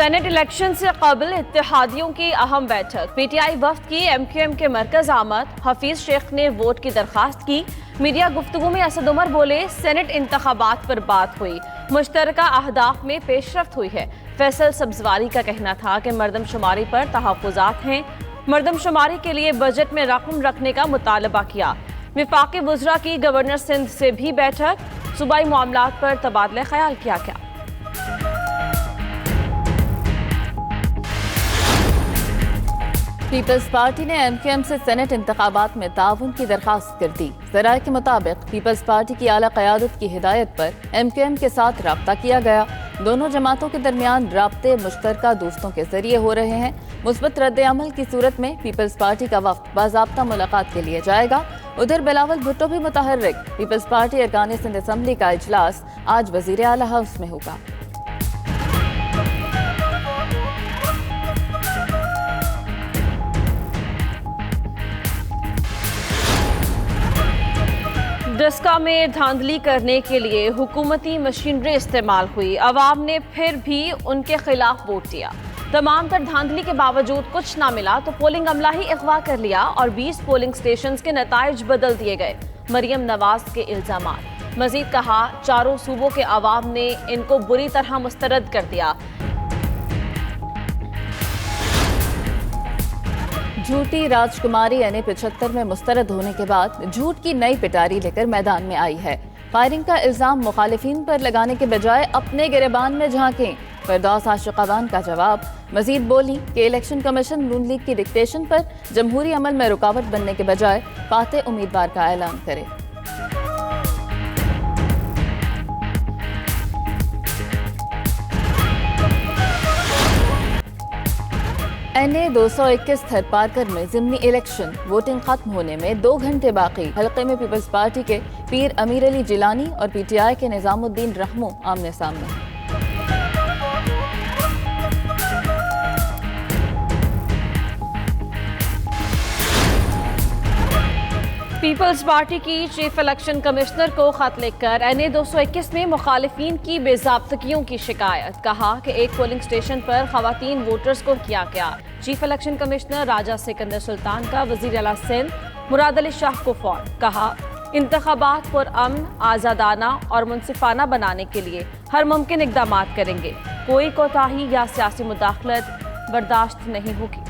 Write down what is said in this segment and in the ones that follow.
Senate election से कबल इत्तेहादियों की अहम बैठक। पीटीआई वफ्द की एमक्यूएम के मरकज आमद। हफीज शेख ने वोट की दरख्वास्त की। मीडिया गुफ्तगू में असद उमर बोले, सेनेट इंतखाबात पर बात हुई, मुश्तरका अहदाफ में पेशरफ्त हुई है। फैसल सब्जवारी का कहना था कि मरदमशुमारी पर तहफ़्फ़ुज़ात हैं। मरदमशुमारी के लिए बजट में रकम रखने का मुतालबा किया। विफाकी वज़रा की गवर्नर सिंध से भी बैठक। सूबाई मामलात पर तबादला ख्याल किया गया। पीपल्स पार्टी ने एमक्यूएम से सेनेट इंतखाबात में ताउन की दरख्वास्त कर दी। ज़राए के मुताबिक पीपल्स पार्टी की आला क़यादत की हिदायत पर एमक्यूएम के साथ राब्ता किया गया। दोनों जमातों के दरमियान राब्ते मुश्तरका दोस्तों के जरिए हो रहे हैं। मुस्बत रद्द अमल की सूरत में पीपल्स पार्टी का वफ्द बाज़ाब्ता मुलाकात के लिए जाएगा। उधर बिलावल भुट्टो भी मुतहर्रिक। पीपल्स पार्टी अरकान सिंध असम्बली का इजलास आज वज़ीर आला हाउस में होगा। डस्का में धांधली करने के लिए हुकूमती मशीनरी इस्तेमाल हुई। अवाम ने फिर भी उनके खिलाफ वोट दिया। तमाम तर धांधली के बावजूद कुछ ना मिला तो पोलिंग अमला ही अगवा कर लिया और 20 पोलिंग स्टेशंस के नताइज बदल दिए गए। मरियम नवाज के इल्जामात। मजीद कहा, चारों सूबों के अवाम ने इनको बुरी तरह मुस्तरद कर दिया। झूठी राजकुमारी यानी 75 में मुस्तरद होने के बाद झूठ की नई पिटारी लेकर मैदान में आई है। फायरिंग का इल्जाम मुखालिफिन पर लगाने के बजाय अपने गिरबान में झांकें। फिरदौस आशिकाबान का जवाब। मजीद बोली कि इलेक्शन कमीशन नून लीग की डिक्टेशन पर जमहूरी अमल में रुकावट बनने के बजाय फातेह उम्मीदवार का ऐलान करे। NA 221 थरपारकर में ज़िमनी इलेक्शन। वोटिंग खत्म होने में 2 घंटे बाकी। हल्के में पीपल्स पार्टी के पीर अमीर अली जिलानी और पीटीआई के निजामुद्दीन रहमो आमने सामने। पीपल्स पार्टी की चीफ इलेक्शन कमिश्नर को खत लिखकर NA 221 में मुखालिफिन की बेज़ाब्तगियों की शिकायत। कहा कि एक पोलिंग स्टेशन पर खवातीन वोटर्स को किया गया। चीफ इलेक्शन कमिश्नर राजा सिकंदर सुल्तान का वज़ीर आला सिंध मुराद अली शाह को फ़ोन। कहा, इंतखाबात पर अमन, आज़ादाना और मुनसिफाना बनाने के लिए हर मुमकिन इक़दामात करेंगे। कोई कोताही या सियासी मुदाखलत बर्दाश्त नहीं होगी।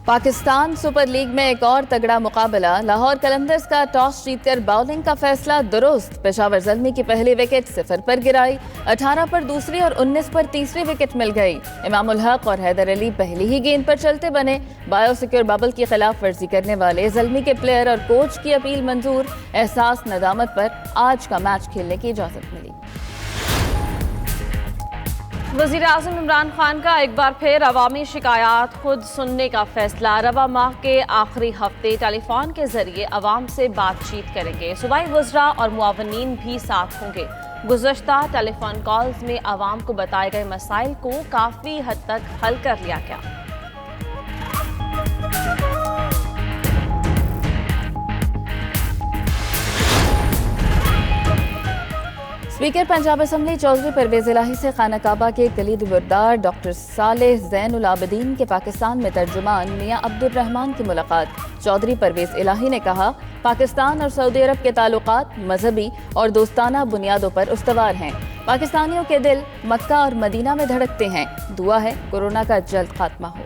पाकिस्तान सुपर लीग में एक और तगड़ा मुकाबला। लाहौर कलंदर्स का टॉस जीतकर बॉलिंग का फैसला दुरुस्त। पेशावर ज़ल्मी की पहली विकेट 0 पर गिराई। 18 पर दूसरी और 19 पर तीसरी विकेट मिल गई। इमामुल हक और हैदर अली पहली ही गेंद पर चलते बने। बायोसिक्योर बबल की खिलाफ वर्जी करने वाले ज़ल्मी के प्लेयर और कोच की अपील मंजूर। एहसास नदामत पर आज का मैच खेलने की इजाज़त मिली। वज़ीर आज़म इमरान खान का एक बार फिर अवामी शिकायत खुद सुनने का फैसला। रवा माह के आखिरी हफ्ते टेलीफोन के जरिए अवाम से बातचीत करेंगे। सूबाई वज़रा और मुआवनीन भी साथ होंगे। गुज़श्ता टेलीफोन कॉल्स में अवाम को बताए गए मसाइल को काफ़ी हद तक हल कर लिया गया। स्पीकर पंजाब असम्बली चौधरी परवेज इलाही से खाना काबा के कलीद बुरदार डॉक्टर सालेह ज़ैनुल आबिदीन के पाकिस्तान में तर्जुमान मियां अब्दुर रहमान की मुलाकात। चौधरी परवेज इलाही ने कहा, पाकिस्तान और सऊदी अरब के ताल्लुकात मजहबी और दोस्ताना बुनियादों पर उस्तवार हैं। पाकिस्तानियों के दिल मक्का और मदीना में धड़कते हैं। दुआ है कोरोना का जल्द खात्मा हो।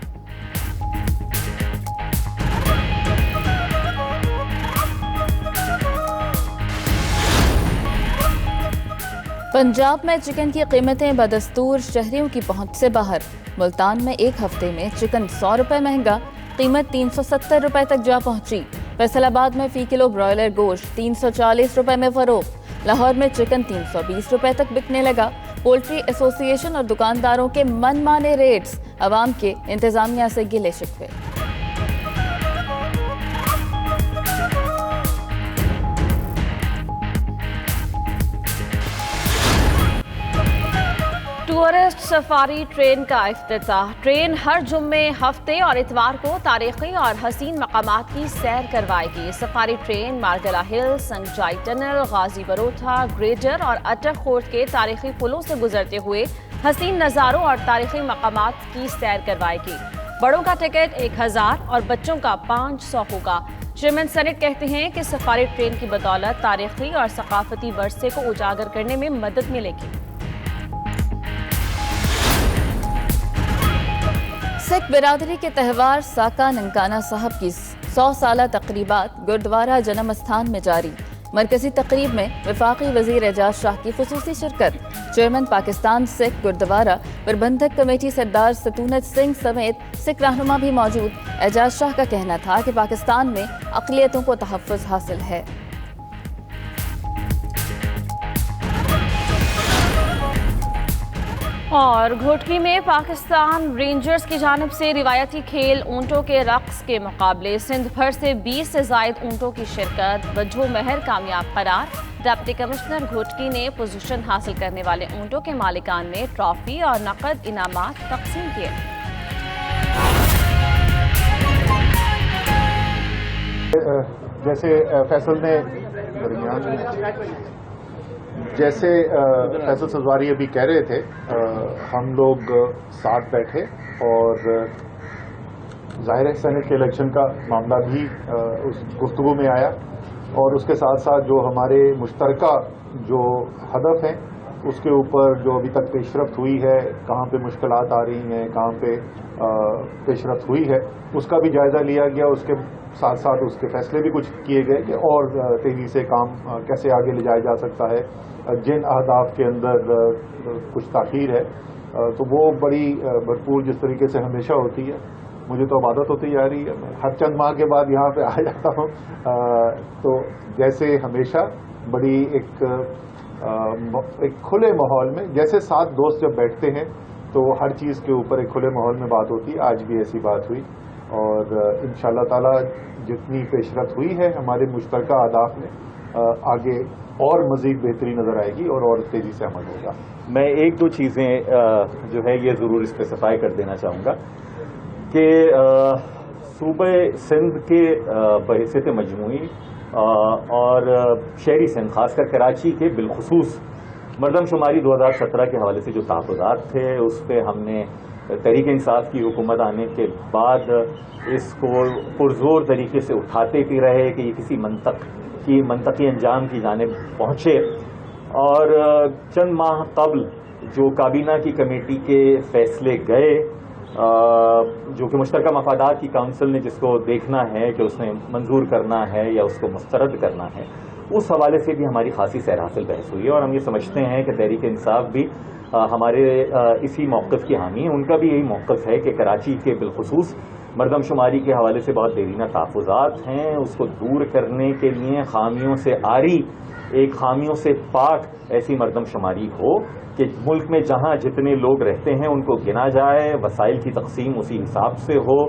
पंजाब में चिकन की कीमतें बदस्तूर शहरियों की पहुंच से बाहर। मुल्तान में एक हफ्ते में चिकन 100 रुपये महंगा, कीमत 370 रुपये तक जा पहुंची। फैसलाबाद में फी किलो ब्रॉयलर गोश्त 340 रुपये में फरोख्त। लाहौर में चिकन 320 रुपये तक बिकने लगा। पोल्ट्री एसोसिएशन और दुकानदारों के मनमाने रेट्स। अवाम के इंतजामिया से गिले शिकवे। टूरिस्ट सफारी ट्रेन का इफ्तिताह। ट्रेन हर जुम्मे, हफ्ते और इतवार को तारीखी और हसीन मकामात की सैर करवाएगी। सफारी ट्रेन मार्गला हिल, संगजाई टनल, गाजी बरोथा, ग्रेटर और अटक खोर्द के तारीखी पुलों से गुजरते हुए हसीन नज़ारों और तारीखी मकामात की सैर करवाएगी। बड़ों का टिकट 1000 और बच्चों का 500 होगा। चेयरमैन सेनेट कहते हैं कि सफारी ट्रेन की बदौलत तारीखी और सकाफती वर्से को उजागर करने में मदद मिलेगी। सिख बिरादरी के त्यौहार साका ननकाना साहब की 100 साला तकरीबात गुरुद्वारा जन्म स्थान में जारी। मरकजी तकरीब में वफाकी वजीर एजाज शाह की खुसूसी शिरकत। चेयरमैन पाकिस्तान सिख गुरुद्वारा प्रबंधक कमेटी सरदार सतूनत सिंह समेत सिख रहनुमा भी मौजूद। एजाज शाह का कहना था कि पाकिस्तान में अक़लियतों को तहफ़्फ़ुज़ हासिल है। और घोटकी में पाकिस्तान रेंजर्स की जानिब से रिवायती खेल ऊंटों के रक्स के मुकाबले। सिंध भर से 20 से ज़ायद ऊंटों की शिरकत। वजह महर कामयाब करार। डिप्टी कमिश्नर घोटकी ने पोजीशन हासिल करने वाले ऊंटों के मालिकान में ट्रॉफी और नकद इनामात तकसीम किए। जैसे फैसल सजवारी अभी कह रहे थे, हम लोग साथ बैठे और ज़ाहिर है सेनेट के इलेक्शन का मामला भी उस गुफ्तगू में आया और उसके साथ साथ जो हमारे मुश्तरका जो हदफ हैं उसके ऊपर जो अभी तक पेशरफ्त हुई है, कहाँ पे मुश्किलात आ रही हैं, कहाँ पे पेशरफ्त हुई है, उसका भी जायज़ा लिया गया। उसके साथ साथ उसके फैसले भी कुछ किए गए कि और तेज़ी से काम कैसे आगे ले जाया जा सकता है। जिन अहदाफ के अंदर कुछ ताख़ीर है तो वो बड़ी भरपूर जिस तरीके से हमेशा होती है, मुझे तो अब आदत होती जा रही है, मैं हर चंद माह के बाद यहाँ पे आ जाता हूँ। तो जैसे हमेशा बड़ी एक खुले माहौल में, जैसे सात दोस्त जब बैठते हैं तो हर चीज़ के ऊपर एक खुले माहौल में बात होती है। आज भी ऐसी बात हुई और इंशाअल्लाह ताला जितनी पेशरफ्त हुई है हमारे मुश्तरका अहदाफ में, आगे और मज़ीद बेहतरी नज़र आएगी और तेज़ी से अमल होगा। मैं एक दो चीज़ें जो है ये ज़रूर स्पेसिफाई कर देना चाहूँगा कि सूबे सिंध के बहैसियत मजमूई और शहरी सिंध खासकर कराची के बिलखुसूस मरदमशुमारी 2017 के हवाले से जो तहफ़्फ़ुज़ात थे उस पर हमने तहरीक इंसाफ की हुकूमत आने के बाद इसको पुरज़ोर तरीके से उठाते भी रहे कि ये किसी मंतकी अंजाम की जानिब पहुँचे। और चंद माह कबल जो काबीना की कमेटी के फैसले गए, जो कि मुश्तरका मफादात की काउंसिल ने जिसको देखना है कि उसने मंजूर करना है या उसको मुस्तरद करना है, उस हवाले से भी हमारी खासी सैर हासिल बहस हुई है। और हम ये समझते हैं कि तहरीक इंसाफ भी हमारे इसी मौक़िफ़ की हामी है। उनका भी यही मौक़िफ़ है कि कराची के बिलखुसूस मरदमशुमारी के हवाले से बहुत देरीना तहफ़्फ़ुज़ात हैं, उसको दूर करने के लिए खामियों से आरी एक खामियों से पाक ऐसी मरदमशुमारी हो कि मुल्क में जहाँ जितने लोग रहते हैं उनको गिना जाए, वसाइल की तकसीम उसी हिसाब से हो।